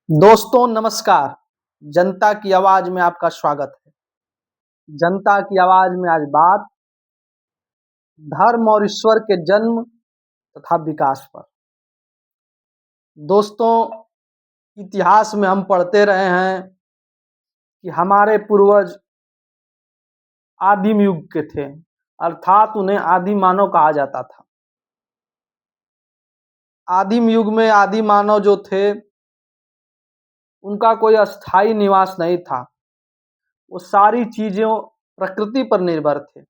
दोस्तों नमस्कार। जनता की आवाज में आपका स्वागत है। जनता की आवाज में आज बात धर्म और ईश्वर के जन्म तथा विकास पर। दोस्तों, इतिहास में हम पढ़ते रहे हैं कि हमारे पूर्वज आदिम युग के थे, अर्थात उन्हें आदि मानव कहा जाता था। आदिम युग में आदि मानव जो थे उनका कोई अस्थायी निवास नहीं था। वो सारी चीज़ों प्रकृति पर निर्भर थे।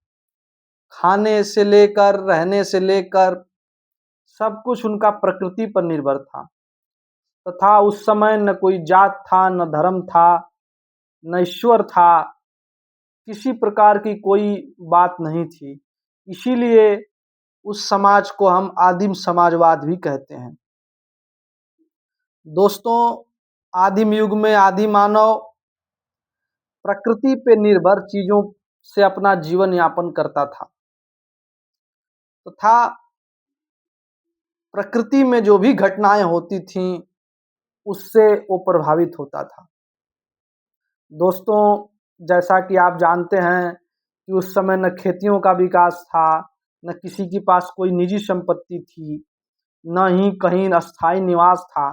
खाने से लेकर रहने से लेकर सब कुछ उनका प्रकृति पर निर्भर था तथा उस समय न कोई जात था, न धर्म था, न ईश्वर था। किसी प्रकार की कोई बात नहीं थी। इसीलिए उस समाज को हम आदिम समाजवाद भी कहते हैं। दोस्तों, आदिम युग में आदि मानव प्रकृति पे निर्भर चीजों से अपना जीवन यापन करता था तथा प्रकृति में जो भी घटनाएं होती थीं उससे वो प्रभावित होता था। दोस्तों, जैसा कि आप जानते हैं कि उस समय न खेतियों का विकास था, न किसी के पास कोई निजी संपत्ति थी, न ही कहीं अस्थायी निवास था।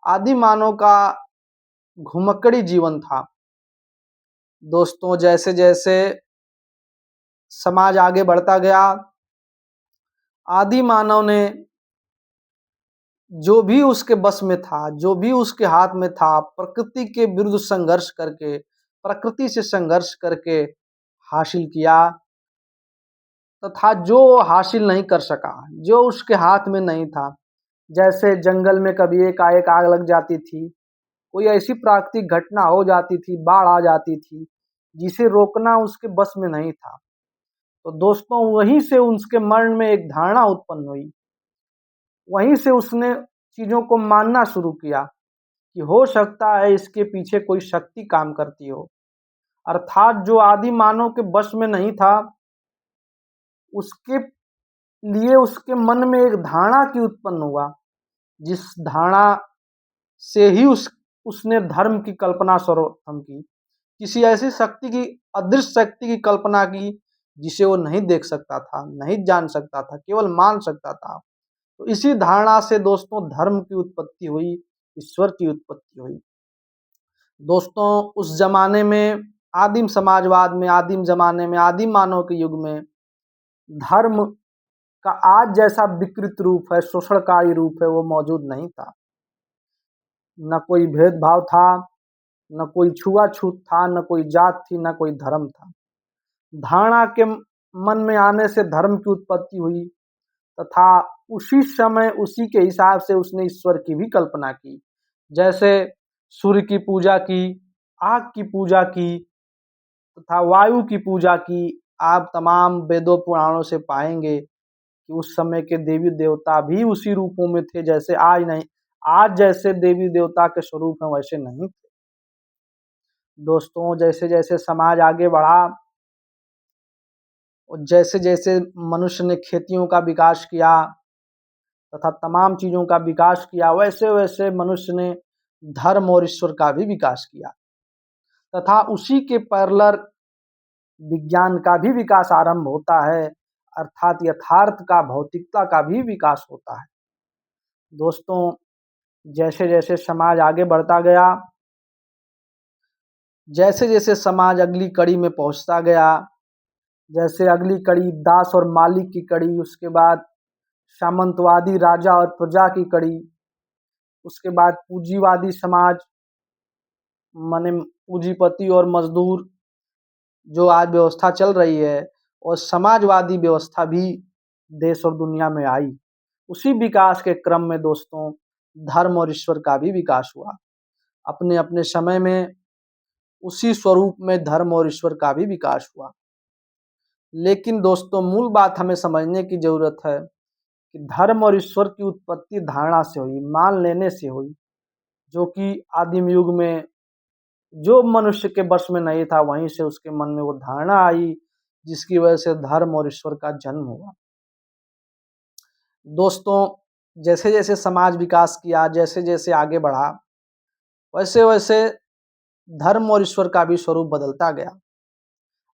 आदि मानव का घुमक्कड़ी जीवन था। दोस्तों, जैसे जैसे समाज आगे बढ़ता गया, आदि मानव ने जो भी उसके बस में था, जो भी उसके हाथ में था, प्रकृति के विरुद्ध संघर्ष करके, प्रकृति से संघर्ष करके हासिल किया तथा जो हासिल नहीं कर सका, जो उसके हाथ में नहीं था, जैसे जंगल में कभी एकाएक आग लग जाती थी, कोई ऐसी प्राकृतिक घटना हो जाती थी, बाढ़ आ जाती थी, जिसे रोकना उसके बस में नहीं था। तो दोस्तों, वहीं से उसके मन में एक धारणा उत्पन्न हुई। वहीं से उसने चीज़ों को मानना शुरू किया कि हो सकता है इसके पीछे कोई शक्ति काम करती हो। अर्थात जो आदि मानव के बस में नहीं था, उसके लिए उसके मन में एक धारणा की उत्पन्न हुआ, जिस धारणा से ही उसने धर्म की कल्पना सर्वप्रथम की। किसी ऐसी शक्ति की, अदृश्य शक्ति की कल्पना की जिसे वो नहीं देख सकता था, नहीं जान सकता था, केवल मान सकता था। तो इसी धारणा से दोस्तों धर्म की उत्पत्ति हुई, ईश्वर की उत्पत्ति हुई। दोस्तों, उस जमाने में, आदिम समाजवाद में, आदिम जमाने में, आदिम मानव के युग में धर्म का आज जैसा विकृत रूप है, शोषणकारी रूप है, वो मौजूद नहीं था। न कोई भेदभाव था, न कोई छुआछूत था, न कोई जात थी, न कोई धर्म था। धारणा के मन में आने से धर्म की उत्पत्ति हुई तथा उसी समय उसी के हिसाब से उसने ईश्वर की भी कल्पना की। जैसे सूर्य की पूजा की, आग की पूजा की तथा वायु की पूजा की। आप तमाम वेदों पुराणों से पाएंगे कि उस समय के देवी देवता भी उसी रूपों में थे, जैसे आज नहीं, आज जैसे देवी देवता के स्वरूप हैं वैसे नहीं थे। दोस्तों, जैसे जैसे समाज आगे बढ़ा और जैसे जैसे मनुष्य ने खेतियों का विकास किया तथा तमाम चीज़ों का विकास किया, वैसे वैसे मनुष्य ने धर्म और ईश्वर का भी विकास किया तथा उसी के पैरेलल विज्ञान का भी विकास आरंभ होता है, अर्थात यथार्थ का, भौतिकता का भी विकास होता है। दोस्तों, जैसे जैसे समाज आगे बढ़ता गया, जैसे जैसे समाज अगली कड़ी में पहुंचता गया, जैसे अगली कड़ी दास और मालिक की कड़ी, उसके बाद सामंतवादी राजा और प्रजा की कड़ी, उसके बाद पूंजीवादी समाज माने पूंजीपति और मजदूर जो आज व्यवस्था चल रही है, और समाजवादी व्यवस्था भी देश और दुनिया में आई। उसी विकास के क्रम में दोस्तों धर्म और ईश्वर का भी विकास हुआ। अपने अपने समय में उसी स्वरूप में धर्म और ईश्वर का भी विकास हुआ। लेकिन दोस्तों, मूल बात हमें समझने की जरूरत है कि धर्म और ईश्वर की उत्पत्ति धारणा से हुई, मान लेने से हुई, जो कि आदिम युग में जो मनुष्य के बस में नहीं था, वहीं से उसके मन में वो धारणा आई, जिसकी वजह से धर्म और ईश्वर का जन्म हुआ। दोस्तों, जैसे जैसे समाज विकास किया, जैसे जैसे आगे बढ़ा, वैसे वैसे धर्म और ईश्वर का भी स्वरूप बदलता गया।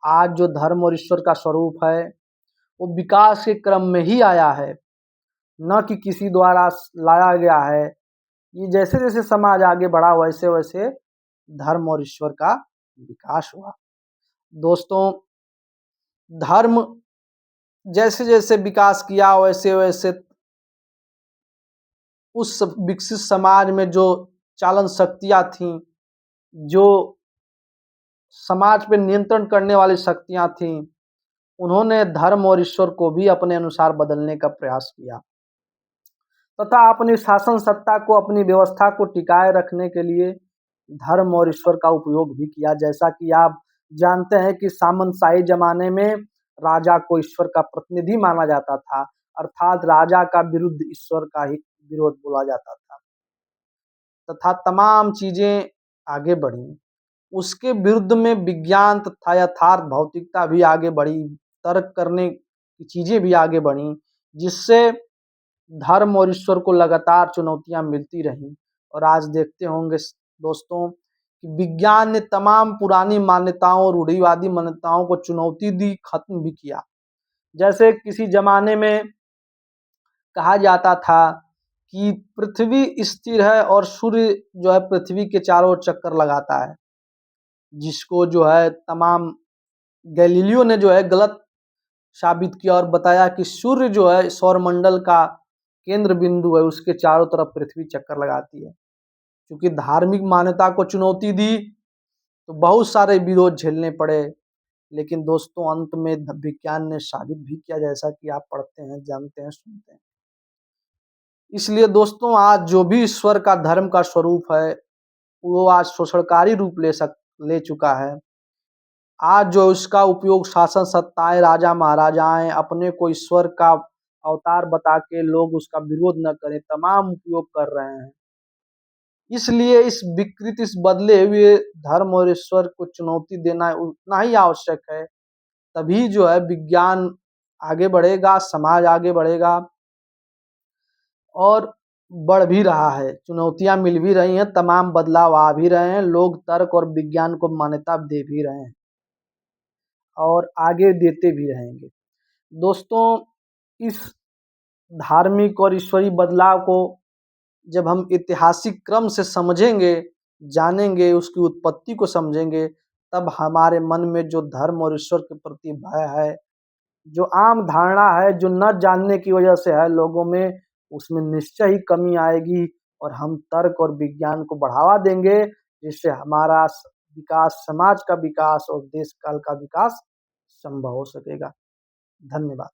आज जो धर्म और ईश्वर का स्वरूप है वो विकास के क्रम में ही आया है, न कि किसी द्वारा लाया गया है। ये जैसे जैसे समाज आगे बढ़ा वैसे वैसे धर्म और ईश्वर का विकास हुआ। दोस्तों, धर्म जैसे जैसे विकास किया वैसे वैसे उस विकसित समाज में जो चालन शक्तियाँ थीं, जो समाज पे नियंत्रण करने वाली शक्तियाँ थीं, उन्होंने धर्म और ईश्वर को भी अपने अनुसार बदलने का प्रयास किया तथा अपनी शासन सत्ता को, अपनी व्यवस्था को टिकाए रखने के लिए धर्म और ईश्वर का उपयोग भी किया। जैसा कि आप जानते हैं कि सामंतशाही जमाने में राजा को ईश्वर का प्रतिनिधि माना जाता था, अर्थात राजा का विरुद्ध ईश्वर का ही विरोध बोला जाता था तथा तमाम चीजें आगे बढ़ी। उसके विरुद्ध में विज्ञान तथा यथार्थ भौतिकता भी आगे बढ़ी, तर्क करने की चीजें भी आगे बढ़ी, जिससे धर्म और ईश्वर को लगातार चुनौतियां मिलती रहीं। और आज देखते होंगे दोस्तों कि विज्ञान ने तमाम पुरानी मान्यताओं, रूढ़िवादी मान्यताओं को चुनौती दी, खत्म भी किया। जैसे किसी जमाने में कहा जाता था कि पृथ्वी स्थिर है और सूर्य जो है पृथ्वी के चारों चक्कर लगाता है, जिसको जो है तमाम गैलीलियो ने जो है गलत साबित किया और बताया कि सूर्य जो है सौरमंडल का केंद्र बिंदु है, उसके चारों तरफ पृथ्वी चक्कर लगाती है। क्योंकि धार्मिक मान्यता को चुनौती दी तो बहुत सारे विरोध झेलने पड़े, लेकिन दोस्तों अंत में विज्ञान ने साबित भी किया, जैसा कि आप पढ़ते हैं, जानते हैं, सुनते हैं। इसलिए दोस्तों आज जो भी ईश्वर का धर्म का स्वरूप है वो आज शोषणकारी रूप ले चुका है। आज जो इसका उपयोग शासन सत्ताएं, राजा महाराजाएं अपने को ईश्वर का अवतार बता के लोग उसका विरोध न करें, तमाम उपयोग कर रहे हैं। इसलिए इस विकृत, इस बदले हुए धर्म और ईश्वर को चुनौती देना उतना ही आवश्यक है। तभी जो है विज्ञान आगे बढ़ेगा, समाज आगे बढ़ेगा और बढ़ भी रहा है। चुनौतियां मिल भी रही हैं, तमाम बदलाव आ भी रहे हैं, लोग तर्क और विज्ञान को मान्यता दे भी रहे हैं और आगे देते भी रहेंगे। दोस्तों, इस धार्मिक और ईश्वरीय बदलाव को जब हम ऐतिहासिक क्रम से समझेंगे, जानेंगे, उसकी उत्पत्ति को समझेंगे, तब हमारे मन में जो धर्म और ईश्वर के प्रति भय है, जो आम धारणा है, जो न जानने की वजह से है लोगों में, उसमें निश्चय ही कमी आएगी और हम तर्क और विज्ञान को बढ़ावा देंगे, जिससे हमारा विकास, समाज का विकास और देश काल का विकास संभव हो सकेगा। धन्यवाद।